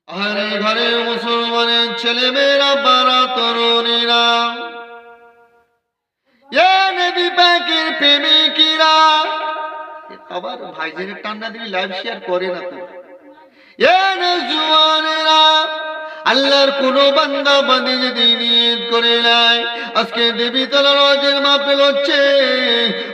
আরে ঘরের মুসলমানের ছেলে মেয়েরা বারা তরুণীরা, এ নবী পাকের প্রেমিকিরা, আবার ভাইজানের টান্না দিবি লাইভ শেয়ার করে না তো। এ নওজওয়ানেরা, আল্লাহর কোন বান্দা বান্দী যদি নিয়ত করে নেয় আজকে দেবী তলার ওয়াজের মাহফিল হচ্ছে,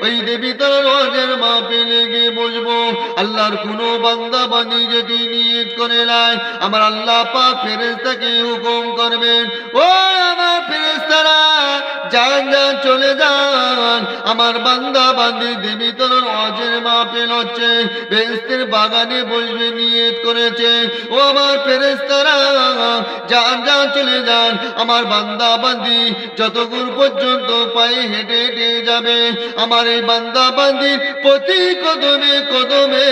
ওই দেবী তলার ওয়াজের মাহফিলে গিয়ে বসবো। আল্লাহর কোন বান্দা বান্দী যদি নিয়ত করে নেয়, আমার আল্লাহ পাক ফেরেশতাকে হুকুম করবেন, ও আমার ফেরেশতারা যান যান চলে যান, আমার বান্দা বান্দী দেবী তলার ওয়াজের মাহফিল হচ্ছে, বেহেশতের বাগানে বসবে নিয়ত করেছে। ও আমার ফেরেশতারা যান যান চলে যান, আমার বান্দা বান্দি যতদূর পর্যন্ত পায়ে হেঁটে হেঁটে যাবে, আমার এই বান্দা বান্দির প্রতি কদমে কদমে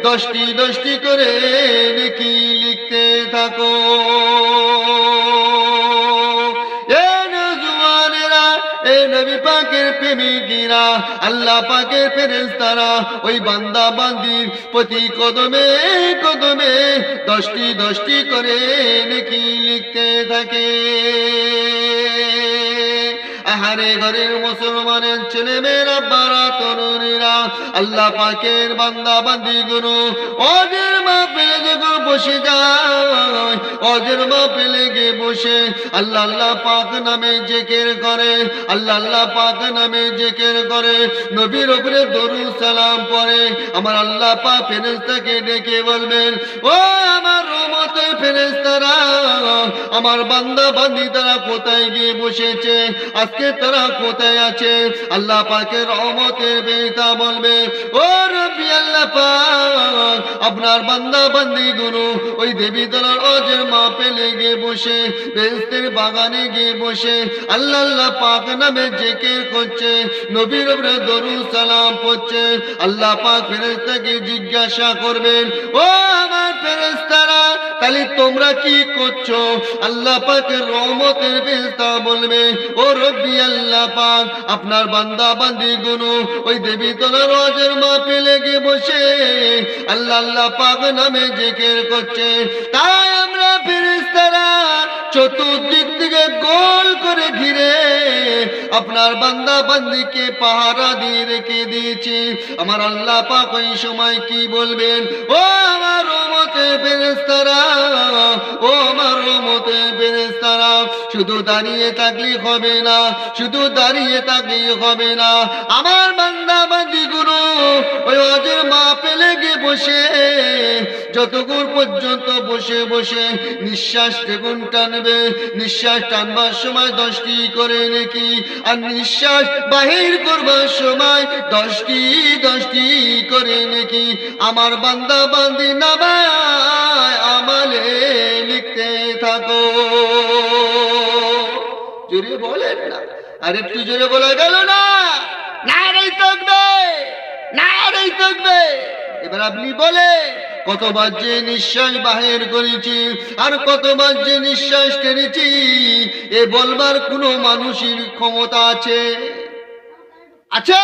10টি 10টি করে নেকি লিখতে থাকো। এ নবী পাকের প্রেমিকিরা, আল্লাহ পাকের ফেরেশতারা ওই বান্দা বান্দির প্রতি কদমে কদমে 10টি 10টি করে নেকি লিখতে থাকে। আহারে ঘরের মুসলমানের ছেলে মেয়েরা বারা তরুণীরা, আল্লাহ পাকের বান্দা বান্দি গুলো ওদের মাহফিলে যখন বসে যায়, ওদের মাহফিলে গিয়ে বসে আল্লাহ আল্লাহ পাক নামে জিকির করে, আল্লাহ আল্লাহ পাক নামে জিকির করে, নবীর উপরে দরুদ সালাম পড়ে। আমার আল্লাহ পাক ফেরেশতাকে ডেকে বলবেন, ও আমার রহমতের ফেরেশতারা, আমার বান্দা বান্দি তারা কোথায় গিয়ে বসেছে, আজকে তারা কোথায় আছে? আল্লাহ পাকের রহমতের বেতা বলবে, ও রব্বি আল্লাহ পাক, আপনার বান্দা বান্দি গুলো ওই দেবী তলার ওয়াজের মাহফিলে গিয়ে বসে, বেহেশতের বাগানে গিয়ে বসে আল্লাহ আল্লাহ পাক নামে জিকির করছে, নবীর উপরে দরুদ সালাম পড়ছে। আল্লাহ পাক ফেরেশতাকে জিজ্ঞাসা করবেন, ও আমার ফেরেশতারা তাহলে তোমরা কি করছো? আল্লাহ পাকের রহমতের বেহেশত বলবে, ও রব্বি আল্লাহ পাক, আপনার বান্দা বান্দি গুলো ওই দেবী তলার ওয়াজের মাহফিলে গিয়ে বসে আল্লাহ আল্লাহ পাক নামে জিকির করছে। তাই আমরা ফেরেশতারা চতুর্দিক থেকে গোল করে ঘিরে আপনার বান্দা বান্দিকে পাহারা দিয়ে রেখে দিয়েছি। আমার আল্লাহ পাক ওই সময় কি বলবেন, ও আমার রহমতের ফেরেশতারা, ও আমার রহমতের ফেরেশতারা, শুধু দাঁড়িয়ে থাকলে হবে না, শুধু দাঁড়িয়ে থাকলে হবে না, আমার বান্দা বান্দি গুলো ওই ওয়াজের মাহফিলে গিয়ে বসে যতক্ষণ পর্যন্ত বসে বসে নিঃশ্বাস দ্বিগুণ টানবে, নিঃশ্বাস টানবার সময় 10টি করে নেকি, আর নিঃশ্বাস বাহির করবার সময় 10টি 10টি করে নেকি আমার বান্দা বান্দি নামায় আমালে লিখতে থাকো। জোরে বলেন না, আর একটু জোরে বলা গেল না? নারে তাকবীর, নারে তাকবীর। এবার আপনি বলে কতবার যে নিঃশ্বাস বাহির করেছি আর কতবার যে নিঃশ্বাস টেনেছি, এ বলবার কোনো মানুষের ক্ষমতা আছে? আছে?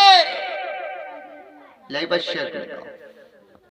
লাইভ শেয়ার করে দাও।